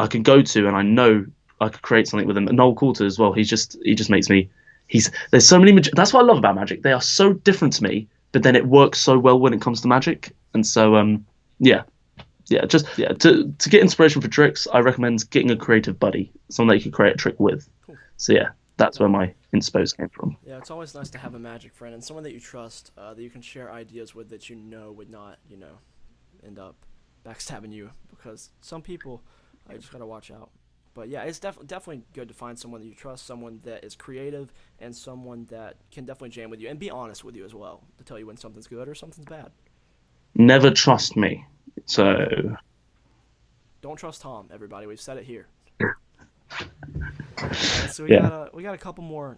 can go to, and I know I could create something with them. And Noel Coulter as well. He just makes me. There's so many. That's what I love about magic. They are so different to me, but then it works so well when it comes to magic. And so to get inspiration for tricks, I recommend getting a creative buddy, someone that you can create a trick with. Cool. So yeah, that's where my inspos came from. Yeah, it's always nice to have a magic friend and someone that you trust, that you can share ideas with, that you know would not, end up backstabbing you, because some people, you just gotta watch out. But yeah, it's definitely good to find someone that you trust, someone that is creative, and someone that can definitely jam with you and be honest with you as well, to tell you when something's good or something's bad. Never trust me. So Don't trust Tom, everybody. We've said it here. So we got a couple more,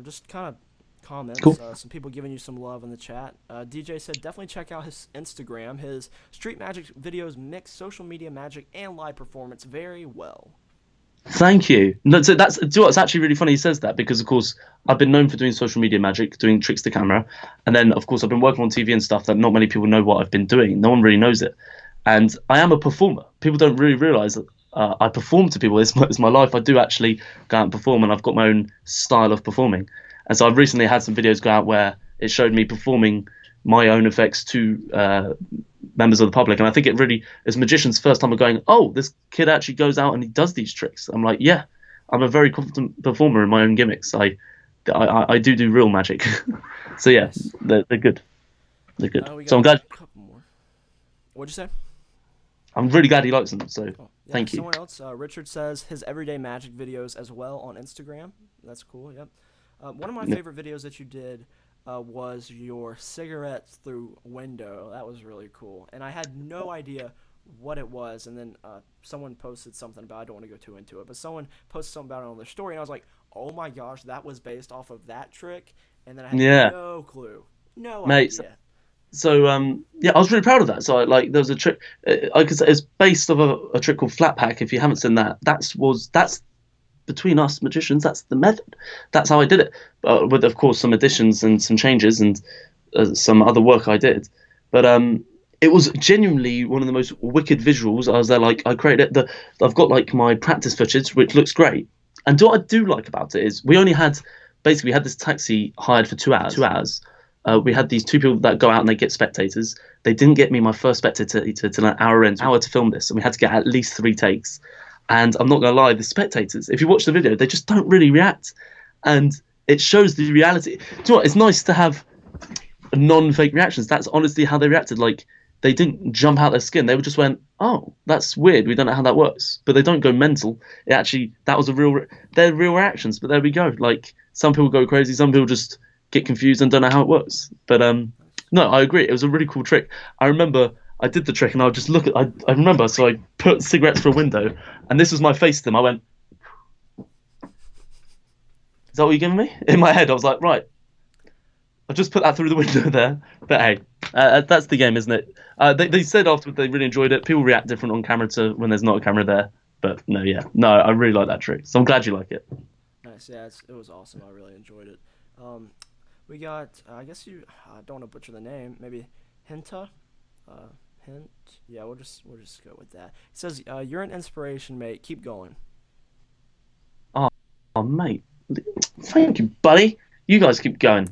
just kind of comments. Cool. Some people giving you some love in the chat. DJ said definitely check out his Instagram. His street magic videos mix social media magic and live performance very well. Thank you. No, so do you know what, it's actually really funny he says that, because of course I've been known for doing social media magic, doing tricks to camera, and then of course I've been working on TV and stuff that not many people know what I've been doing. No one really knows it, and I am a performer. People don't really realize that I perform to people. It's my life. I do actually go out and perform, and I've got my own style of performing. And so I've recently had some videos go out where it showed me performing my own effects to members of the public, and I think it really, as magicians, first time of going, oh, this kid actually goes out and he does these tricks. I'm like, yeah, I'm a very confident performer in my own gimmicks. I do real magic. So yeah, Nice. they're good. They're good. We got So I'm glad. a couple more. What'd you say? I'm really glad he likes them. So Oh, yeah, thank you. Someone else, Richard says his everyday magic videos as well on Instagram. That's cool. Yep. One of my favorite videos that you did was your cigarettes through window. That was really cool, and I had no idea what it was. And then someone posted something about. I don't want to go too into it, but someone posted something about it on their story, and I was like, "Oh my gosh, that was based off of that trick." And then I had Yeah, no clue, no mate. idea. So yeah, I was really proud of that. So there was a trick. I could say it's based off a trick called flat pack. If you haven't seen that, that's between us magicians. That's the method. That's how I did it. With of course some additions and some changes and some other work I did. But it was genuinely one of the most wicked visuals. I was there, like I created it. I've got like my practice footage, which looks great. And what I do like about it is we had this taxi hired for 2 hours. 2 hours. We had these two people that go out and they get spectators. They didn't get me my first spectator till an hour in, hour to film this, and we had to get at least 3 takes. And I'm not gonna lie, the spectators, if you watch the video, they just don't really react, and it shows the reality. Do you know what? It's nice to have non-fake reactions. That's honestly how they reacted. Like they didn't jump out their skin. They just went, "Oh, that's weird. We don't know how that works." But they don't go mental. It actually, that was they're real reactions. But there we go. Like some people go crazy. Some people just get confused and don't know how it works. But no, I agree. It was a really cool trick. I remember I did the trick and I would just look at. I remember, so I put cigarettes through a window, and this was my face to them. I went, "Is that what you're giving me?" In my head, I was like, "Right, I'll just put that through the window there." But hey, that's the game, isn't it? They said afterwards they really enjoyed it. People react different on camera to when there's not a camera there. But no, I really like that trick. So I'm glad you like it. Nice. Yeah, it was awesome. I really enjoyed it. We got, I guess I don't want to butcher the name. Maybe Hinta. Hint. Yeah, we'll just go with that. It says, "You're an inspiration, mate. Keep going." Oh, mate, thank you, buddy. You guys keep going.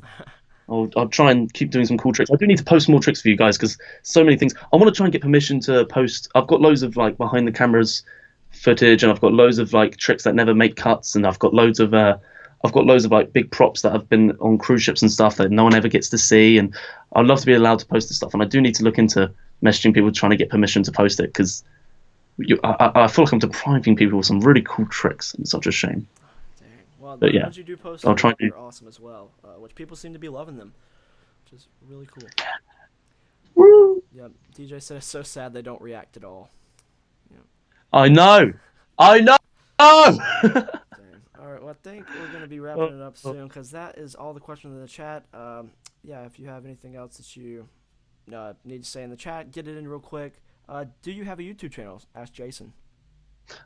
I'll try and keep doing some cool tricks. I do need to post more tricks for you guys because so many things. I want to try and get permission to post. I've got loads of like behind the cameras footage, and I've got loads of like tricks that never make cuts, and I've got loads of like big props that have been on cruise ships and stuff that no one ever gets to see. And I'd love to be allowed to post this stuff. And I do need to look into messaging people trying to get permission to post it because I feel like I'm depriving people of some really cool tricks. And it's such a shame. Dang. Well, But the yeah, ones you do post I'll try and do. are awesome as well, which people seem to be loving them, which is really cool. Woo! Yeah, DJ said it's so sad they don't react at all. Yeah. I know. Dang. All right, well, I think we're going to be wrapping it up soon because that is all the questions in the chat. Yeah, if you have anything else that you need to say in the chat, get it in real quick. Do you have a YouTube channel? Ask Jason.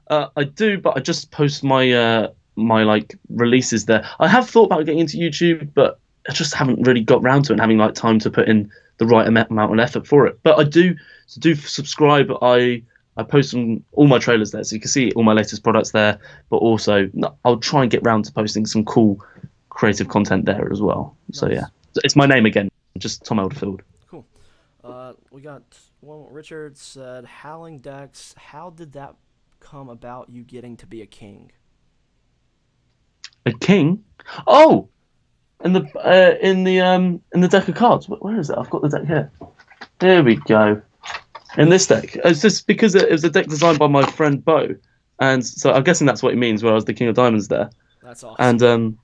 I do, but I just post my my like releases there. I have thought about getting into YouTube, but I just haven't really got round to it and having like time to put in the right amount of effort for it. But I do subscribe. I post all my trailers there, so you can see all my latest products there. But also, I'll try and get round to posting some cool creative content there as well. So Nice. yeah, it's my name again, just Tom Elderfield. Cool. We got one. Richard said, "Howling Dex, how did that come about? You getting to be a king?" A king? Oh, in the deck of cards. Where is it? I've got the deck here. Here we go. In this deck, it's just because it was a deck designed by my friend Bo, and so I'm guessing that's what it means. Where I was the king of diamonds there, That's awesome. and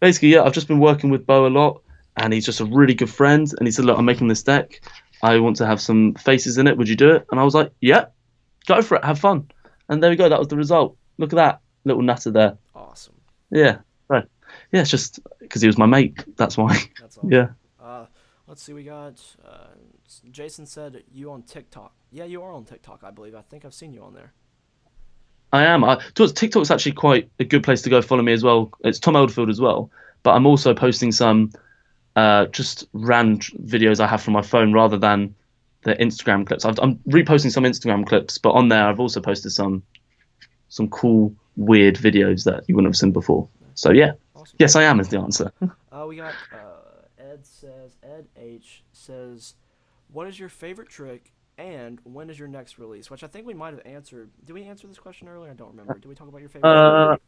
basically, yeah, I've just been working with Bo a lot, and he's just a really good friend. And he said, "Look, I'm making this deck. I want to have some faces in it. Would you do it?" And I was like, "Yeah, go for it. Have fun." And there we go. That was the result. Look at that little nutter there. Awesome. Yeah, right. Yeah, it's just because he was my mate. That's why. That's awesome. Yeah, Uh, let's see. We got Jason said, "You on TikTok?" Yeah, you are on TikTok, I believe. I think I've seen you on there. I am. TikTok's actually quite a good place to go follow me as well. It's Tom Elderfield as well, but I'm also posting some just random videos I have from my phone rather than the Instagram clips. I'm reposting some Instagram clips, but on there I've also posted some cool weird videos that you wouldn't have seen before. So yeah, Awesome. yes, I am is the answer. We got Ed H says, "What is your favorite trick and when is your next release?" Which I think we might have answered. Did we answer this question earlier? I don't remember. Did we talk about your favorite trick?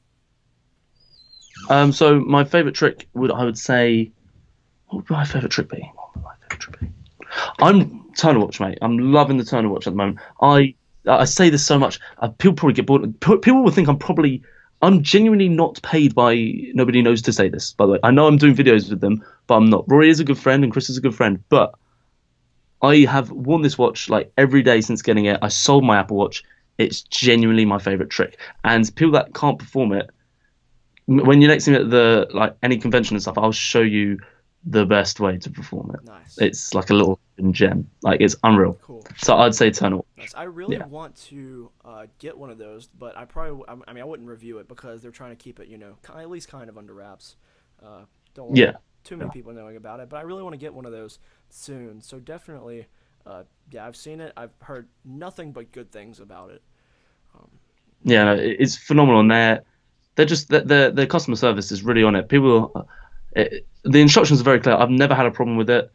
Uh, so my favorite trick I would say, what would my favorite trick be? What would my favorite trick be? I'm Turner Watch, mate. I'm loving the Turner Watch at the moment. I say this so much. People probably get bored. People will think I'm genuinely not paid by Nobody Knows to say this. By the way, I know I'm doing videos with them, but I'm not. Rory is a good friend and Chris is a good friend, but I have worn this watch like every day since getting it. I sold my Apple Watch. It's genuinely my favorite trick. And people that can't perform it, when you next see me at the like any convention and stuff, I'll show you the best way to perform it. Nice. It's like a little hidden gem. Like it's unreal. Cool. So I'd say Eternal. Nice. I really Yeah. want to get one of those, but I mean, I wouldn't review it because they're trying to keep it, at least kind of under wraps. Don't want Yeah. too many people knowing about it, but I really want to get one of those soon. So definitely, yeah, I've seen it. I've heard nothing but good things about it. Um, Yeah, no, it's phenomenal, and they're just their customer service is really on it. The instructions are very clear. I've never had a problem with it,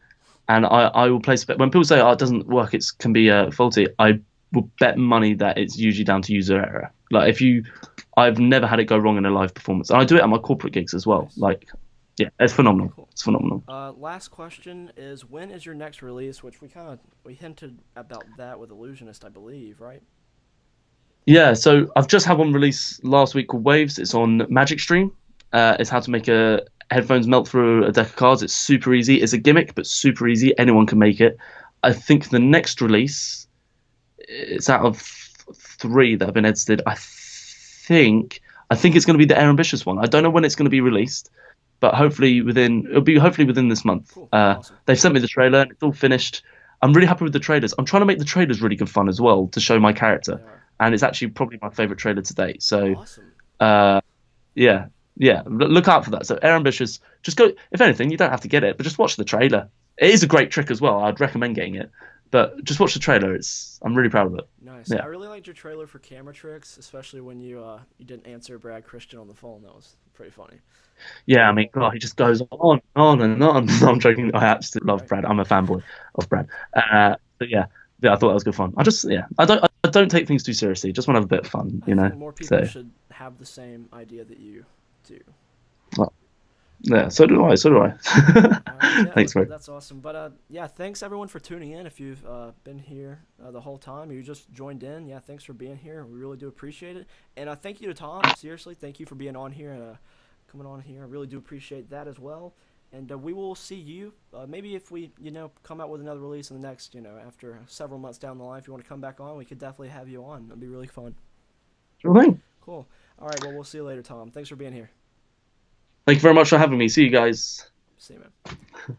and I will place bet when people say, "Oh, it doesn't work," it can be faulty. I will bet money that it's usually down to user error. Like I've never had it go wrong in a live performance, and I do it at my corporate gigs as well. Nice. Like, yeah, it's phenomenal. Cool. It's phenomenal. Last question is, when is your next release? Which we hinted about that with Illusionist, I believe, right? Yeah, so I've just had one release last week called Waves. It's on Magic Stream. It's how to make a headphones melt through a deck of cards. It's super easy. It's a gimmick, but super easy. Anyone can make it. I think the next release, it's out of three that have been edited. I think it's going to be the Air Ambitious one. I don't know when it's going to be released, but hopefully within this month. Cool. Awesome. They've sent me the trailer. And it's all finished. I'm really happy with the trailers. I'm trying to make the trailers really good fun as well to show my character, They are. and it's actually probably my favorite trailer to date. So Awesome. uh, yeah, yeah, look out for that. So Air Ambitious, just go. If anything, you don't have to get it, but just watch the trailer. It is a great trick as well. I'd recommend getting it, but just watch the trailer. I'm really proud of it. Nice. Yeah. I really liked your trailer for Camera Tricks, especially when you didn't answer Brad Christian on the phone. That was pretty funny. Yeah, I mean, God, he just goes on and on. No, I'm joking. I absolutely love Right. Brad. I'm a fanboy of Brad. But yeah, I thought that was good fun. Yeah, I don't take things too seriously. Just want to have a bit of fun, I think more people So should have the same idea that you do. well, yeah, so do I. So do I. Yeah, Thanks, bro. that's awesome. But yeah, thanks everyone for tuning in. If you've been here the whole time, or you just joined in, yeah, thanks for being here. We really do appreciate it. And thank you to Tom. Seriously, thank you for being on here and coming on here. I really do appreciate that as well. And we will see you. Maybe if we, come out with another release in the next, after several months down the line, if you want to come back on, we could definitely have you on. It'd be really fun. Sure thing. Cool. All right. Well, we'll see you later, Tom. Thanks for being here. Thank you very much for having me. See you guys. See you, man.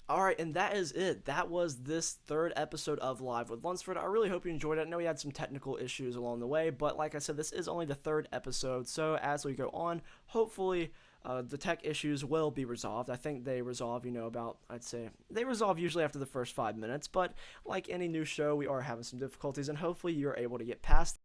All right, and that is it. That was this third episode of Live with Lunsford. I really hope you enjoyed it. I know we had some technical issues along the way, but like I said, this is only the third episode, so as we go on, hopefully the tech issues will be resolved. I think they resolve, they resolve usually after the first 5 minutes, but like any new show, we are having some difficulties, and hopefully you're able to get past